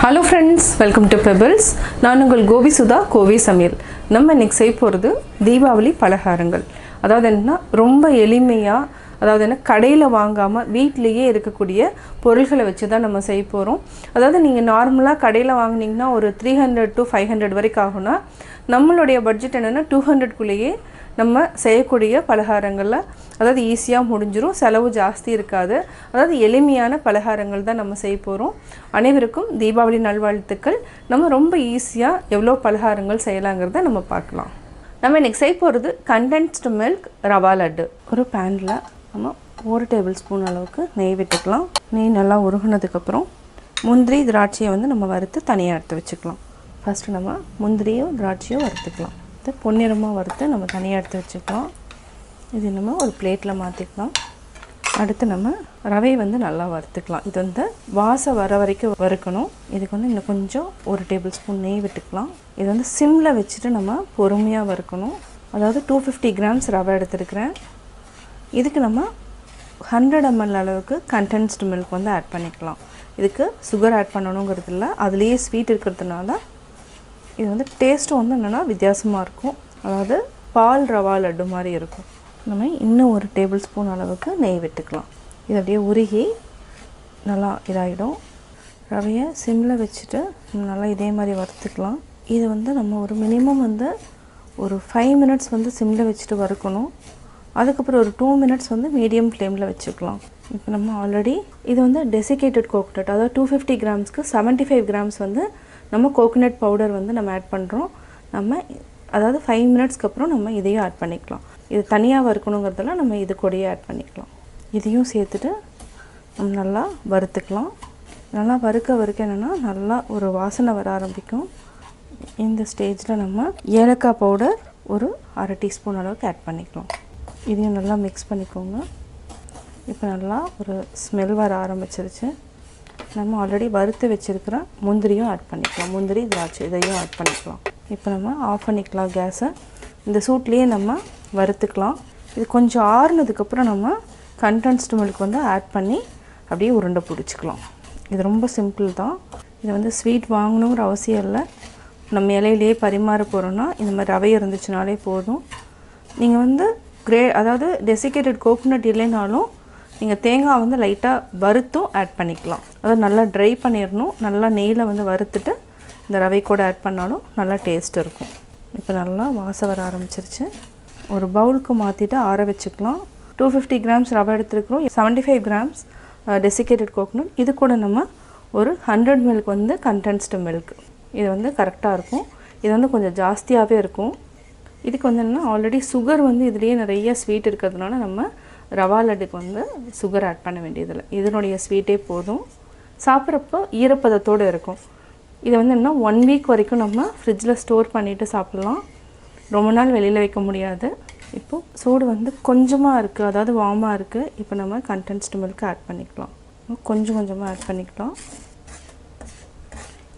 Hello friends, welcome to Pebbles. நான் உங்கள் கோபி சுதா கோவி சமையல். நம்ம இன்னைக்கு செய்ய போகிறது தீபாவளி பலகாரங்கள். அதாவது என்ன ரொம்ப எளிமையா, அதாவது என்ன கடையில் வாங்காமல் வீட்டிலேயே இருக்கக்கூடிய பொருட்களை வச்சு தான் நம்ம செய்ய போகிறோம். அதாவது நீங்கள் நார்மலாக கடையில் வாங்கினீங்கன்னா ஒரு 300 to 500 வரைக்கும் ஆகும்னா, நம்மளுடைய பட்ஜெட் என்னென்னா 200குள்ளேயே நம்ம செய்யக்கூடிய பலகாரங்களில் அதாவது ஈஸியாக முடிஞ்சிடும், செலவு ஜாஸ்தி இருக்காது. அதாவது எளிமையான பலகாரங்கள் தான் நம்ம செய்ய போகிறோம். அனைவருக்கும் தீபாவளி நல்வாழ்த்துக்கள். நம்ம ரொம்ப ஈஸியாக எவ்வளோ பலகாரங்கள் செய்யலாங்கிறத நம்ம பார்க்கலாம். நம்ம இன்றைக்கி செய்ய போகிறது கண்டென்ஸ்டு மில்க் ரவா லட்டு. ஒரு பேனில் நம்ம 1 டேபிள் ஸ்பூன் அளவுக்கு நெய் விட்டுக்கலாம். நெய் நல்லா உருகுனதுக்கப்புறம் முந்திரி திராட்சையை வந்து நம்ம வறுத்து தனியாக எடுத்து வச்சுக்கலாம். ஃபஸ்ட்டு நம்ம முந்திரியும் திராட்சையும் வறுத்துக்கலாம். இது பொன்னிறமாக வறுத்து நம்ம தனியாக எடுத்து வச்சுக்கலாம். இது நம்ம ஒரு பிளேட்டில் மாற்றிக்கலாம். அடுத்து நம்ம ரவை வந்து நல்லா வறுத்துக்கலாம். இது வந்து வாசம் வர வரைக்கும் வறுக்கணும். இதுக்கு வந்து இன்னும் கொஞ்சம் 1 டேபிள் ஸ்பூன் நெய் விட்டுக்கலாம். இது வந்து சிம்மில் வச்சுட்டு நம்ம பொறுமையாக வறுக்கணும். அதாவது 250 கிராம்ஸ் ரவை எடுத்துருக்கிறேன். இதுக்கு நம்ம 100 ml அளவுக்கு கண்டென்ஸ்டு மில்க் வந்து ஆட் பண்ணிக்கலாம். இதுக்கு சுகர் ஆட் பண்ணணுங்கிறது இல்லை, அதுலேயே ஸ்வீட் இருக்கிறதுனால இது வந்து டேஸ்ட்டும் வந்து என்னென்னா வித்தியாசமாக இருக்கும். அதாவது பால் ரவா லட்டு மாதிரி இருக்கும். நம்ம இன்னும் 1 டேபிள் ஸ்பூன் அளவுக்கு நெய் விட்டுக்கலாம். இது அப்படியே உருகி நல்லா இதாகிடும். ரவையை சிம்மில் வச்சுட்டு நல்லா இதே மாதிரி வறுத்துக்கலாம். இது வந்து நம்ம ஒரு மினிமம் வந்து ஒரு 5 மினிட்ஸ் வந்து சிம்மில் வச்சுட்டு வறுக்கணும். அதுக்கப்புறம் ஒரு 2 மினிட்ஸ் வந்து மீடியம் ஃப்ளேமில் வச்சுக்கலாம். இப்போ நம்ம ஆல்ரெடி இது வந்து டெசிகேட்டட் கோகோனட், அதாவது 250 கிராம்ஸ்க்கு 75 கிராம்ஸ் வந்து நம்ம கோகோனட் பவுடர் வந்து நம்ம ஆட் பண்ணுறோம். நம்ம அதாவது 5 மினிட்ஸ்க்கு அப்புறம் நம்ம இதையும் ஆட் பண்ணிக்கலாம். இது தனியாக வறுக்கணுங்கிறதெல்லாம் நம்ம இது கூடயே ஆட் பண்ணிக்கலாம். இதையும் சேர்த்துட்டு நம்ம நல்லா வறுத்துக்கலாம். நல்லா வறுக்க என்னென்னா நல்லா ஒரு வாசனை வர ஆரம்பிக்கும். இந்த ஸ்டேஜில் நம்ம ஏலக்காய் பவுடர் ஒரு 1/2 டீஸ்பூன் அளவுக்கு ஆட் பண்ணிக்கலாம். இதையும் நல்லா மிக்ஸ் பண்ணிக்கோங்க. இப்போ நல்லா ஒரு ஸ்மெல் வர ஆரம்பிச்சிருச்சு. நம்ம ஆல்ரெடி வறுத்து வச்சுருக்கிற முந்திரியும் ஆட் பண்ணிக்கலாம். முந்திரி திராட்சை இதையும் ஆட் பண்ணிக்கலாம். இப்போ நம்ம ஆஃப் பண்ணிக்கலாம் கேஸை. இந்த சூட்லேயே நம்ம வறுத்துக்கலாம். இது கொஞ்சம் ஆறுனதுக்கப்புறம் நம்ம கண்டென்ஸ்டு மில்க் வந்து ஆட் பண்ணி அப்படியே உருண்டை பிடிச்சிக்கலாம். இது ரொம்ப சிம்பிள் தான். இது வந்து ஸ்வீட் வாங்கணுங்கிற அவசியம் இல்லை. நம்ம இலையிலேயே பரிமாற போகிறோன்னா இந்த மாதிரி ரவை இருந்துச்சுனாலே போதும். நீங்கள் வந்து அதாவது டெசிகேட்டட் கோகோனட் இல்லைனாலும் நீங்கள் தேங்காய் வந்து லைட்டாக வறுத்தும் ஆட் பண்ணிக்கலாம். அதாவது நல்லா ட்ரை பண்ணிடணும். நல்லா நெய்யில் வந்து வறுத்துட்டு இந்த ரவை கூட ஆட் பண்ணாலும் நல்லா டேஸ்ட் இருக்கும். இப்போ நல்லா வாசம் வர ஆரம்பிச்சிருச்சு. ஒரு பவுலுக்கு மாற்றிட்டு ஆற வச்சுக்கலாம். 250 கிராம்ஸ் ரவை எடுத்துருக்கிறோம், 75 கிராம்ஸ் டெசிகேட்டட் கோகோனட். இது கூட நம்ம ஒரு 100 மில்க் வந்து கண்டென்ஸ்டு மில்க். இது வந்து கரெக்டாக இருக்கும். இது வந்து கொஞ்சம் ஜாஸ்தியாகவே இருக்கும். இதுக்கு வந்து என்னென்னா ஆல்ரெடி சுகர் வந்து இதுலேயே நிறைய ஸ்வீட் இருக்கிறதுனால நம்ம ரவா லட்டுக்கு வந்து சுகர் ஆட் பண்ண வேண்டியதில்லை. இதனுடைய ஸ்வீட்டே போதும். சாப்பிட்றப்போ ஈரப்பதத்தோடு இருக்கும். இதை வந்து என்ன 1 வீக் வரைக்கும் நம்ம ஃப்ரிட்ஜில் ஸ்டோர் பண்ணிவிட்டு சாப்பிட்லாம். ரொம்ப நாள் வெளியில் வைக்க முடியாது. இப்போது சூடு வந்து கொஞ்சமாக இருக்குது, அதாவது வார்மாக இருக்குது. இப்போ நம்ம கண்டென்ஸ்டு மில்க் ஆட் பண்ணிக்கலாம். கொஞ்சம் கொஞ்சமாக ஆட் பண்ணிக்கலாம்.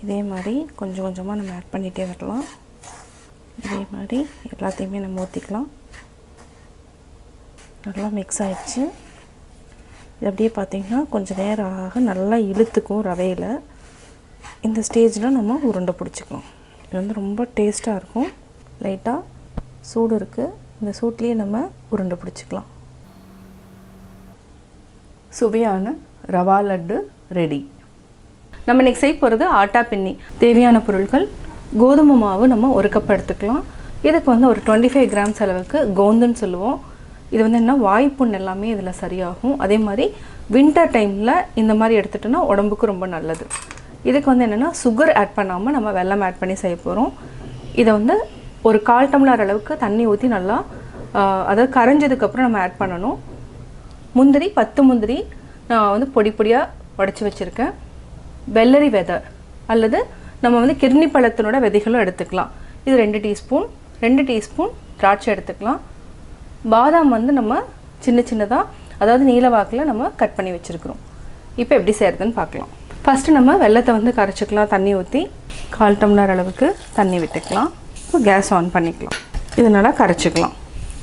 இதே மாதிரி கொஞ்சம் கொஞ்சமாக நம்ம ஆட் பண்ணிகிட்டே வரலாம். இதே மாதிரி எல்லாத்தையுமே நம்ம ஊற்றிக்கலாம். நல்லா மிக்ஸ் ஆகிடுச்சு. இது அப்படியே பார்த்திங்கன்னா கொஞ்சம் நேரம் ஆக நல்லா இழுத்துக்கும் ரவையில். இந்த ஸ்டேஜில் நம்ம உருண்டை பிடிச்சிக்கலாம். இது வந்து ரொம்ப டேஸ்ட்டாக இருக்கும். லைட்டாக சூடு இருக்குது. இந்த சூட்லேயே நம்ம உருண்டை பிடிச்சிக்கலாம். சுவையான ரவா லட்டு ரெடி. நம்ம இன்றைக்கி செய்ய போகிறது ஆட்டா பின்னி. தேவையான பொருட்கள்: கோதுமை மாவு நம்ம 1 கப் எடுத்துக்கலாம். இதுக்கு வந்து ஒரு 25 கிராம்ஸ் அளவுக்கு கோந்துன்னு சொல்லுவோம். இது வந்து என்ன வாய்ப்புண் எல்லாமே இதில் சரியாகும். அதே மாதிரி வின்டர் டைமில் இந்த மாதிரி எடுத்துட்டோன்னா உடம்புக்கு ரொம்ப நல்லது. இதுக்கு வந்து என்னென்னா சுகர் ஆட் பண்ணாமல் நம்ம வெல்லம் ஆட் பண்ணி செய்ய போகிறோம். இதை வந்து ஒரு 1/4 டம்ளர் அளவுக்கு தண்ணி ஊற்றி நல்லா அதாவது கரைஞ்சதுக்கப்புறம் நம்ம ஆட் பண்ணணும். முந்திரி 10 முந்திரி நான் வந்து பொடி பொடியாக உடச்சி வச்சுருக்கேன். வெள்ளரி விதை அல்லது நம்ம வந்து கிர்னி பழத்தினோட விதைகளும் எடுத்துக்கலாம். இது 2 டீஸ்பூன் திராட்சை எடுத்துக்கலாம். பாதாம் வந்து நம்ம சின்ன சின்னதாக அதாவது நீல வாக்கில் நம்ம கட் பண்ணி வச்சுருக்கிறோம். இப்போ எப்படி செய்கிறதுன்னு பார்க்கலாம். ஃபஸ்ட்டு நம்ம வெல்லத்தை வந்து கரைச்சிக்கலாம். தண்ணி ஊற்றி 1/4 டம்ளர் அளவுக்கு தண்ணி விட்டுக்கலாம். இப்போ கேஸ் ஆன் பண்ணிக்கலாம். இது நல்லா கரைச்சிக்கலாம்.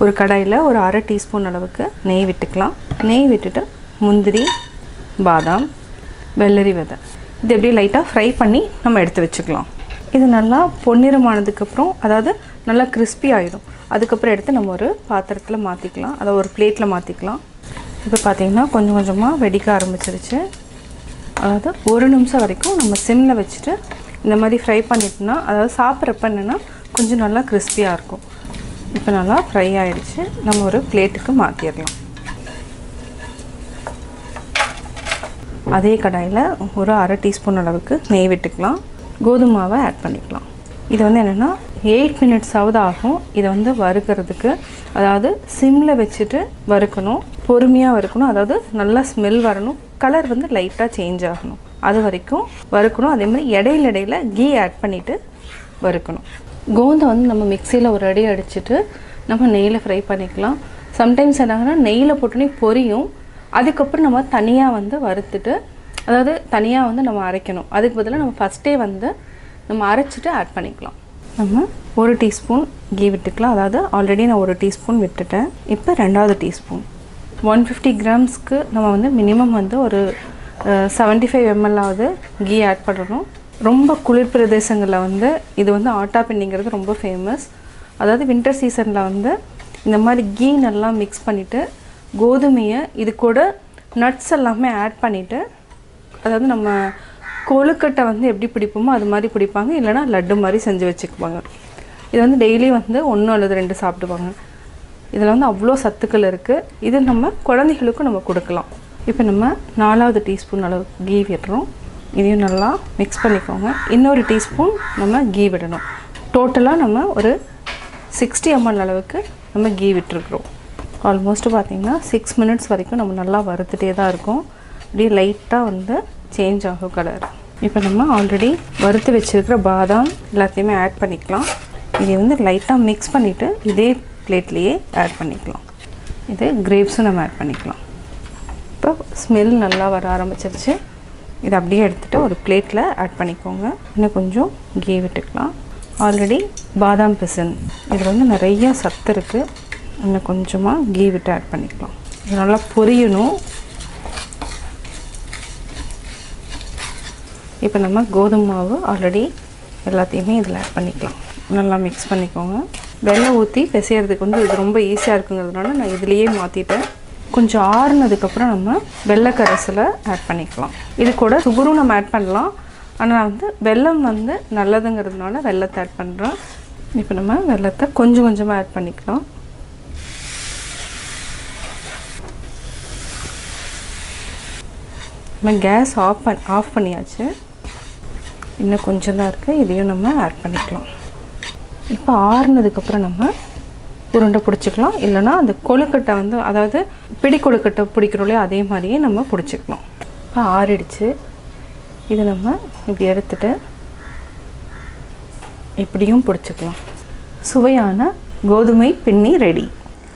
ஒரு கடாயில் ஒரு 1/2 டீஸ்பூன் அளவுக்கு நெய் விட்டுக்கலாம். நெய் விட்டுட்டு முந்திரி, பாதாம், வெள்ளரி விதை இது எப்படியே லைட்டாக ஃப்ரை பண்ணி நம்ம எடுத்து வச்சுக்கலாம். இது நல்லா பொன்னிறமானதுக்கப்புறம் அதாவது நல்லா கிறிஸ்பி ஆகிடும். அதுக்கப்புறம் எடுத்து நம்ம ஒரு பாத்திரத்தில் மாற்றிக்கலாம், அதை ஒரு பிளேட்டில் மாற்றிக்கலாம். இப்போ பார்த்திங்கன்னா கொஞ்சம் கொஞ்சமாக வெடிக்க ஆரம்பிச்சிருச்சு. அதாவது 1 நிமிஷம் வரைக்கும் நம்ம சிம்மில் வச்சுட்டு இந்த மாதிரி ஃப்ரை பண்ணிட்டோம்னா அதாவது சாப்பிட்றப்ப என்னென்னா கொஞ்சம் நல்லா கிறிஸ்பியாக இருக்கும். இப்போ நல்லா ஃப்ரை ஆகிடுச்சு. நம்ம ஒரு பிளேட்டுக்கு மாற்றிடலாம். அதே கடாயில் ஒரு 1/2 டீஸ்பூன் அளவுக்கு நெய் விட்டுக்கலாம். கோதுமை மாவை ஆட் பண்ணிக்கலாம். இது வந்து என்னென்னா 8 மினிட்ஸாவது ஆகும் இதை வந்து வறுக்கிறதுக்கு. அதாவது சிம்மில் வச்சுட்டு வறுக்கணும், பொறுமையாக வறுக்கணும். அதாவது நல்லா ஸ்மெல் வரணும், கலர் வந்து லைட்டாக சேஞ்ச் ஆகணும், அது வரைக்கும் வறுக்கணும். அதே மாதிரி இடையில கீ ஆட் பண்ணிவிட்டு வறுக்கணும். கோந்தை வந்து நம்ம மிக்சியில் ஒரு அடி அடிச்சுட்டு நம்ம நெய்யில் ஃப்ரை பண்ணிக்கலாம். சம்டைம்ஸ் என்னாங்கன்னா நெய்யில் போட்டோன்னே பொரியும். அதுக்கப்புறம் நம்ம தனியாக வந்து வறுத்துட்டு அதாவது தனியாக வந்து நம்ம அரைக்கணும். அதுக்கு பதிலாக நம்ம ஃபஸ்ட்டே வந்து நம்ம அரைச்சிட்டு ஆட் பண்ணிக்கலாம். நம்ம 1 டீஸ்பூன் கீ விட்டுக்கலாம். அதாவது ஆல்ரெடி நான் 1 டீஸ்பூன் விட்டுட்டேன். இப்போ 2வது டீஸ்பூன் 150 கிராம்ஸ்க்கு நம்ம வந்து மினிமம் வந்து ஒரு 75 ml கீ ஆட் பண்ணணும். ரொம்ப குளிர் பிரதேசங்களில் வந்து இது வந்து ஆட்டா பின்னிங்கிறது ரொம்ப ஃபேமஸ். அதாவது வின்டர் சீசனில் வந்து இந்த மாதிரி கீ நல்லா மிக்ஸ் பண்ணிவிட்டு கோதுமையை இது கூட நட்ஸ் எல்லாமே ஆட் பண்ணிவிட்டு அதாவது நம்ம கொழுக்கட்டை வந்து எப்படி பிடிப்போமோ அது மாதிரி பிடிப்பாங்க, இல்லைனா லட்டு மாதிரி செஞ்சு வச்சுக்குவாங்க. இது வந்து டெய்லி வந்து 1 அல்லது 2 சாப்பிடுவாங்க. இதில் வந்து அவ்வளோ சத்துக்கள் இருக்குது. இது நம்ம குழந்தைகளுக்கும் நம்ம கொடுக்கலாம். இப்போ நம்ம 4வது டீஸ்பூன் அளவு கீ விடுறோம். இதையும் நல்லா மிக்ஸ் பண்ணிக்கோங்க. இன்னொரு டீஸ்பூன் நம்ம கீ விடணும். டோட்டலாக நம்ம ஒரு 60 ml அளவுக்கு நம்ம கீ விட்டுருக்குறோம். ஆல்மோஸ்ட்டு பார்த்திங்கன்னா 6 மினிட்ஸ் வரைக்கும் நம்ம நல்லா வறுத்துட்டே தான் இருக்கும். அப்படியே லைட்டாக வந்து சேஞ்ச் ஆகும் கலர். இப்போ நம்ம ஆல்ரெடி வறுத்து வச்சுருக்கிற பாதாம் எல்லாத்தையுமே ஆட் பண்ணிக்கலாம். இதை வந்து லைட்டாக மிக்ஸ் பண்ணிவிட்டு இதே பிளேட்லேயே ஆட் பண்ணிக்கலாம். இது கிரேப்ஸும் நம்ம ஆட் பண்ணிக்கலாம். இப்போ ஸ்மெல் நல்லா வர ஆரம்பிச்சிருச்சு. இதை அப்படியே எடுத்துகிட்டு ஒரு பிளேட்டில் ஆட் பண்ணிக்கோங்க. இன்னும் கொஞ்சம் கீ விட்டுக்கலாம். ஆல்ரெடி பாதாம் பிசின் இதில் வந்து நிறைய சத்து இருக்குது. இன்னும் கொஞ்சமாக கீ விட்டு ஆட் பண்ணிக்கலாம். இது நல்லா பொரியணும். இப்போ நம்ம கோதுமை மாவு ஆல்ரெடி எல்லாத்தையுமே இதில் ஆட் பண்ணிக்கலாம். நல்லா மிக்ஸ் பண்ணிக்கோங்க. வெல்லம் ஊற்றி பிசையறதுக்கு வந்து இது ரொம்ப ஈஸியாக இருக்குங்கிறதுனால நான் இதுலேயே மாற்றிட்டேன். கொஞ்சம் ஆறுனதுக்கப்புறம் நம்ம வெள்ளை கரைசலை ஆட் பண்ணிக்கலாம். இது கூட சுகரும் நம்ம ஆட் பண்ணலாம். ஆனால் வந்து வெல்லம் வந்து நல்லதுங்கிறதுனால வெல்லத்தை ஆட் பண்ணுறோம். இப்போ நம்ம வெல்லத்தை கொஞ்சம் கொஞ்சமாக ஆட் பண்ணிக்கலாம். நம்ம கேஸ் ஆஃப் பண்ணியாச்சு. இன்னும் கொஞ்சம் தான் இருக்குது. இதையும் நம்ம ஆட் பண்ணிக்கலாம். இப்போ ஆறுனதுக்கப்புறம் நம்ம உருண்டை பிடிச்சிக்கலாம். இல்லைனா அந்த கொழுக்கட்டை வந்து அதாவது பிடி கொழுக்கட்டை பிடிக்கிறோம் இல்லையா, அதே மாதிரியே நம்ம பிடிச்சிக்கலாம். இப்போ ஆறிடுச்சு. இது நம்ம இப்படி எடுத்துகிட்டு இப்படியும் பிடிச்சிக்கலாம். சுவையான கோதுமை பின்னி ரெடி.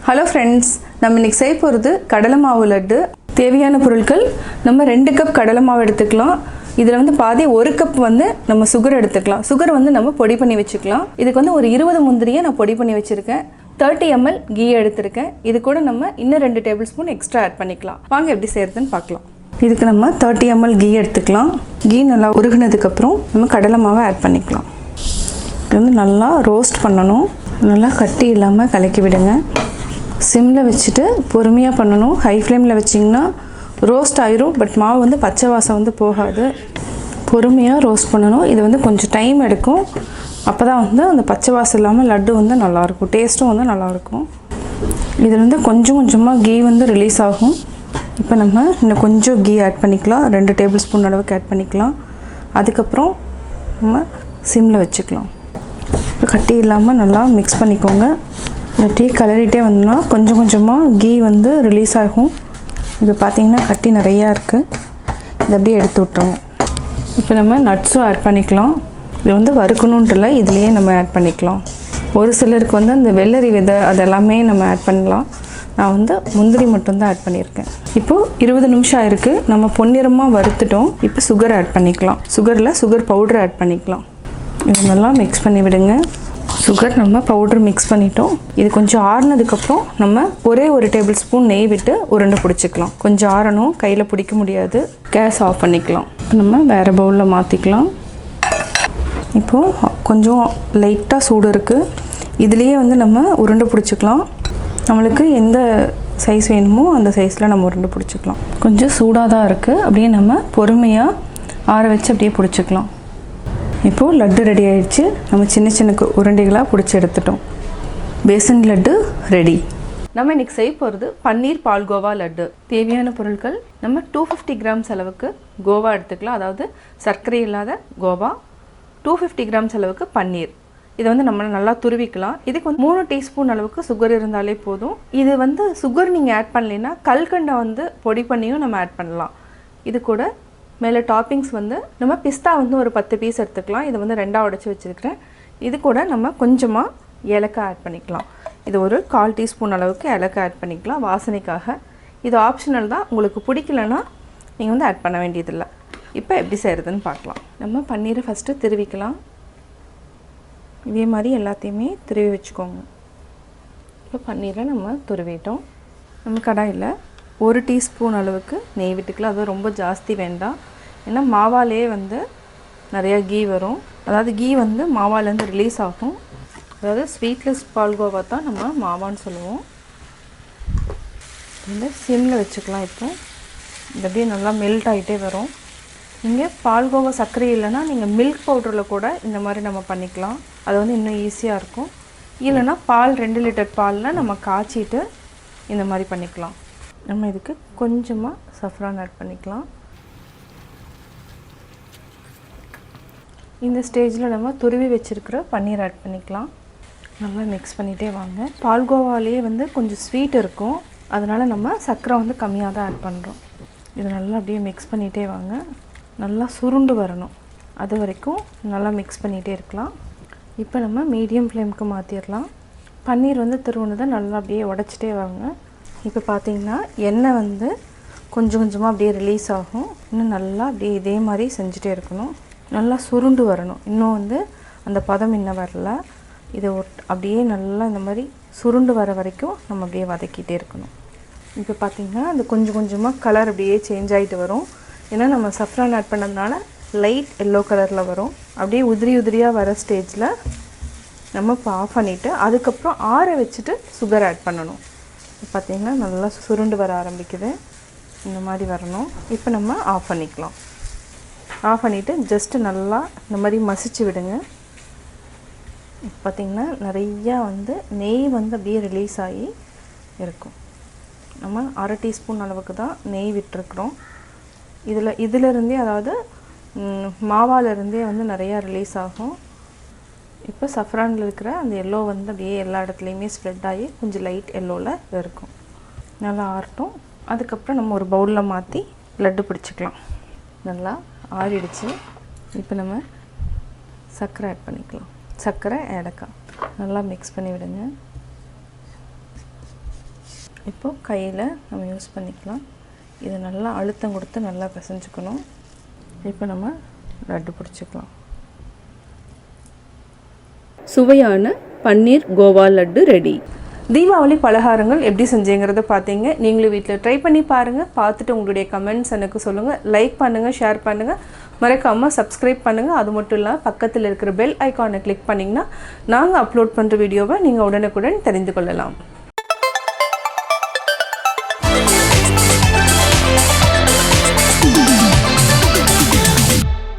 ஹலோ ஃப்ரெண்ட்ஸ், நம்ம இன்றைக்கி செய்ய போகிறது கடலை மாவு லட்டு. தேவையான பொருட்கள் நம்ம 2 கப் கடலை மாவு எடுத்துக்கலாம். இதில் வந்து பாதி 1 கப் வந்து நம்ம சுகர் எடுத்துக்கலாம். சுகர் வந்து நம்ம பொடி பண்ணி வச்சுக்கலாம். இதுக்கு வந்து ஒரு 20 முந்திரியை நான் பொடி பண்ணி வச்சுருக்கேன். 30 ml கீ எடுத்திருக்கேன். இது கூட நம்ம இன்னும் 2 டேபிள் ஸ்பூன் எக்ஸ்ட்ரா ஆட் பண்ணிக்கலாம். வாங்க எப்படி செய்கிறதுன்னு பார்க்கலாம். இதுக்கு நம்ம 30 ml கீ எடுத்துக்கலாம். கீ நல்லா உருகுனதுக்கப்புறம் நம்ம கடலை மாவை ஆட் பண்ணிக்கலாம். இது வந்து நல்லா ரோஸ்ட் பண்ணணும். நல்லா கட்டி இல்லாமல் கலக்கி விடுங்க. சிம்மில் வச்சுட்டு பொறுமையாக பண்ணணும். ஹை ஃப்ளேமில் வச்சிங்கன்னா ரோஸ்ட் ஆயிரும். பட் மாவு வந்து பச்சை வாசம் வந்து போகாது. பொறுமையாக ரோஸ்ட் பண்ணணும். இது வந்து கொஞ்சம் டைம் எடுக்கும். அப்போ தான் வந்து அந்த பச்சை வாசம் இல்லாமல் லட்டு வந்து நல்லாயிருக்கும். டேஸ்ட்டும் வந்து நல்லாயிருக்கும். இதில் வந்து கொஞ்சம் கொஞ்சமாக கீ வந்து ரிலீஸ் ஆகும். இப்போ நம்ம இன்னும் கொஞ்சம் கீ ஆட் பண்ணிக்கலாம். 2 டேபிள் ஸ்பூன் அளவுக்கு ஆட் பண்ணிக்கலாம். அதுக்கப்புறம் நம்ம சிம்மில் வச்சுக்கலாம். கட்டி இல்லாமல் நல்லா மிக்ஸ் பண்ணிக்கோங்க. இந்த டீ கலரிட்டே வந்தோம்னா கொஞ்சம் கொஞ்சமாக கீ வந்து ரிலீஸ் ஆகும். இது பார்த்திங்கன்னா கட்டி நிறையா இருக்குது. இதை அப்படியே எடுத்து விட்டுருங்க. இப்போ நம்ம நட்ஸும் ஆட் பண்ணிக்கலாம். இது வந்து வறுக்கணுன்ட்டு இல்லை, இதுலேயே நம்ம ஆட் பண்ணிக்கலாம். ஒரு சிலருக்கு வந்து அந்த வெள்ளரி விதை அதெல்லாமே நம்ம ஆட் பண்ணலாம். நான் வந்து முந்திரி மட்டும்தான் ஆட் பண்ணியிருக்கேன். இப்போது 20 நிமிஷம் ஆயிருக்கு. நம்ம பொன்னிறமாக வறுத்துட்டோம். இப்போ சுகர் ஆட் பண்ணிக்கலாம். சுகர் பவுடர் ஆட் பண்ணிக்கலாம். இது நல்லா மிக்ஸ் பண்ணி விடுங்க. சுகர் நம்ம பவுடர் மிக்ஸ் பண்ணிட்டோம். இது கொஞ்சம் ஆறுனதுக்கப்புறம் நம்ம ஒரே ஒரு டேபிள் ஸ்பூன் நெய் விட்டு உருண்டை பிடிச்சிக்கலாம். கொஞ்சம் ஆறணும், கையில் பிடிக்க முடியாது. கேஸ் ஆஃப் பண்ணிக்கலாம். நம்ம வேறு பவுலில் மாற்றிக்கலாம். இப்போது கொஞ்சம் லைட்டாக சூடு இருக்குது. இதுலேயே வந்து நம்ம உருண்டை பிடிச்சிக்கலாம். நம்மளுக்கு எந்த சைஸ் வேணுமோ அந்த சைஸில் நம்ம உருண்டை பிடிச்சிக்கலாம். கொஞ்சம் சூடாக தான் இருக்குது. அப்படியே நம்ம பொறுமையாக ஆற வச்சு அப்படியே பிடிச்சிக்கலாம். இப்போது லட்டு ரெடி ஆகிடுச்சு. நம்ம சின்ன சின்ன உருண்டைகளாக பிடிச்சி எடுத்துட்டோம். பேசன் லட்டு ரெடி. நம்ம இன்றைக்கி செய்ய போகிறது பன்னீர் பால்கோவா லட்டு. தேவையான பொருட்கள் நம்ம 250 கிராம்ஸ் அளவுக்கு கோவா எடுத்துக்கலாம். அதாவது சர்க்கரை இல்லாத கோவா. 250 கிராம்ஸ் அளவுக்கு பன்னீர். இதை வந்து நம்ம நல்லா துருவிக்கலாம். இதுக்கு வந்து 3 டீஸ்பூன் அளவுக்கு சுகர் இருந்தாலே போதும். இது வந்து சுகர் நீங்கள் ஆட் பண்ணலைன்னா கல்கண்டை வந்து பொடி பண்ணியும் நம்ம ஆட் பண்ணலாம். இது கூட மேலே டாப்பிங்ஸ் வந்து நம்ம பிஸ்தா வந்து ஒரு 10 பீஸ் எடுத்துக்கலாம். இதை வந்து 2ஆக உடைச்சி வச்சுருக்கிறேன். இது கூட நம்ம கொஞ்சமாக ஏலக்காய் ஆட் பண்ணிக்கலாம். இது ஒரு 1/4 டீஸ்பூன் அளவுக்கு ஏலக்காய் ஆட் பண்ணிக்கலாம் வாசனைக்காக. இது ஆப்ஷனல் தான். உங்களுக்கு பிடிக்கலன்னா நீங்கள் வந்து ஆட் பண்ண வேண்டியதில்லை. இப்போ எப்படி செய்கிறதுன்னு பார்க்கலாம். நம்ம பன்னீரை ஃபஸ்ட்டு திருவிக்கலாம். இதே மாதிரி எல்லாத்தையுமே துருவி வச்சுக்கோங்க. இப்போ பன்னீரை நம்ம துருவிட்டோம். நம்ம கடாயில் 1 டீஸ்பூன் அளவுக்கு நெய் விட்டுக்கலாம். அது ரொம்ப ஜாஸ்தி வேண்டாம். ஏன்னா மாவாலே வந்து நிறையா கீ வரும். அதாவது கீ வந்து மாவாலேருந்து ரிலீஸ் ஆகும். அதாவது ஸ்வீட்லெஸ் பால்கோவா தான் நம்ம மாவான்னு சொல்லுவோம். இந்த சிம்மில் வச்சுக்கலாம். இப்போ இது அப்படியே நல்லா மெல்ட் ஆகிட்டே வரும். நீங்கள் பால்கோவா சர்க்கரை இல்லைன்னா நீங்கள் மில்க் பவுடரில் கூட இந்த மாதிரி நம்ம பண்ணிக்கலாம். அது வந்து இன்னும் ஈஸியாக இருக்கும். இல்லைன்னா பால் 2 லிட்டர் பாலில் நம்ம காய்ச்சிட்டு இந்த மாதிரி பண்ணிக்கலாம். நம்ம இதுக்கு கொஞ்சமாக சஃப்ரான் ஆட் பண்ணிக்கலாம். இந்த ஸ்டேஜில் நம்ம துருவி வச்சுருக்கிற பன்னீர் ஆட் பண்ணிக்கலாம். நல்லா மிக்ஸ் பண்ணிகிட்டே வாங்க. பால்கோவாலேயே வந்து கொஞ்சம் ஸ்வீட் இருக்கும். அதனால் நம்ம சர்க்கரை வந்து கம்மியாக தான் ஆட் பண்ணுறோம். இது நல்லா அப்படியே மிக்ஸ் பண்ணிகிட்டே வாங்க. நல்லா சுருண்டு வரணும். அது வரைக்கும் நல்லா மிக்ஸ் பண்ணிகிட்டே இருக்கலாம். இப்போ நம்ம மீடியம் ஃப்ளேமுக்கு மாற்றிடலாம். பன்னீர் வந்து திருவுனதை நல்லா அப்படியே உடச்சிட்டே வாங்க. இப்போ பார்த்திங்கன்னா எண்ணெய் வந்து கொஞ்சம் கொஞ்சமாக அப்படியே ரிலீஸ் ஆகும். இன்னும் நல்லா அப்படியே இதே மாதிரி செஞ்சுட்டே இருக்கணும். நல்லா சுருண்டு வரணும். இன்னும் வந்து அந்த பதம் இன்னும் வரல. இதை அப்படியே நல்லா இந்த மாதிரி சுருண்டு வர வரைக்கும் நம்ம அப்படியே வதக்கிட்டே இருக்கணும். இப்போ பார்த்திங்கன்னா அது கொஞ்சம் கொஞ்சமாக கலர் அப்படியே சேஞ்ச் ஆகிட்டு வரும். ஏன்னா நம்ம சஃப்ரான் ஆட் பண்ணதுனால லைட் எல்லோ கலரில் வரும். அப்படியே உதிரி உதிரியாக வர ஸ்டேஜில் நம்ம இப்போ ஆஃப் பண்ணிவிட்டு அதுக்கப்புறம் ஆற வச்சுட்டு சுகர் ஆட் பண்ணணும். பார்த்திங்கன்னா நல்லா சுருண்டு வர ஆரம்பிக்குது. இந்த மாதிரி வரணும். இப்போ நம்ம ஆஃப் பண்ணிக்கலாம். ஆஃப் பண்ணிவிட்டு ஜஸ்ட்டு நல்லா இந்த மாதிரி மசிச்சு விடுங்க. பார்த்திங்கன்னா நிறையா வந்து நெய் வந்து அப்படியே ரிலீஸ் ஆகி இருக்கும். நம்ம 1/2 டீஸ்பூன் அளவுக்கு தான் நெய் விட்டுருக்குறோம். இதிலிருந்தே அதாவது மாவாலிருந்தே வந்து நிறையா ரிலீஸ் ஆகும். இப்போ சஃப்ரானில் இருக்கிற அந்த எல்லோ வந்து அப்படியே எல்லா இடத்துலையுமே ஸ்ப்ரெட் ஆகி கொஞ்சம் லைட் எல்லோவில் இருக்கும். நல்லா ஆறட்டும். அதுக்கப்புறம் நம்ம ஒரு பவுலில் மாற்றி லட்டு பிடிச்சிக்கலாம். நல்லா ஆறிடுச்சு. இப்போ நம்ம சர்க்கரை ஆட் பண்ணிக்கலாம். சர்க்கரை ஏலக்காய் நல்லா மிக்ஸ் பண்ணி விடுங்க. இப்போது கையில் நம்ம யூஸ் பண்ணிக்கலாம். இதை நல்லா அழுத்தம் கொடுத்து நல்லா பிசைஞ்சுக்கணும். இப்போ நம்ம லட்டு பிடிச்சிக்கலாம். சுவையான பன்னீர் கோவா லட்டு ரெடி. தீபாவளி பலகாரங்கள் எப்படி செஞ்சேங்கிறத பார்த்தீங்க. நீங்களும் வீட்டில் ட்ரை பண்ணி பாருங்கள். பார்த்துட்டு உங்களுடைய கமெண்ட்ஸ் எனக்கு சொல்லுங்கள். லைக் பண்ணுங்கள், ஷேர் பண்ணுங்கள், மறக்காமல் சப்ஸ்கிரைப் பண்ணுங்கள். அது மட்டும் இல்லாமல் பக்கத்தில் இருக்கிற பெல் ஐக்கானை கிளிக் பண்ணிங்கன்னா நாங்கள் அப்லோட் பண்ணுற வீடியோவை நீங்கள் உடனுக்குடன் தெரிந்து கொள்ளலாம்.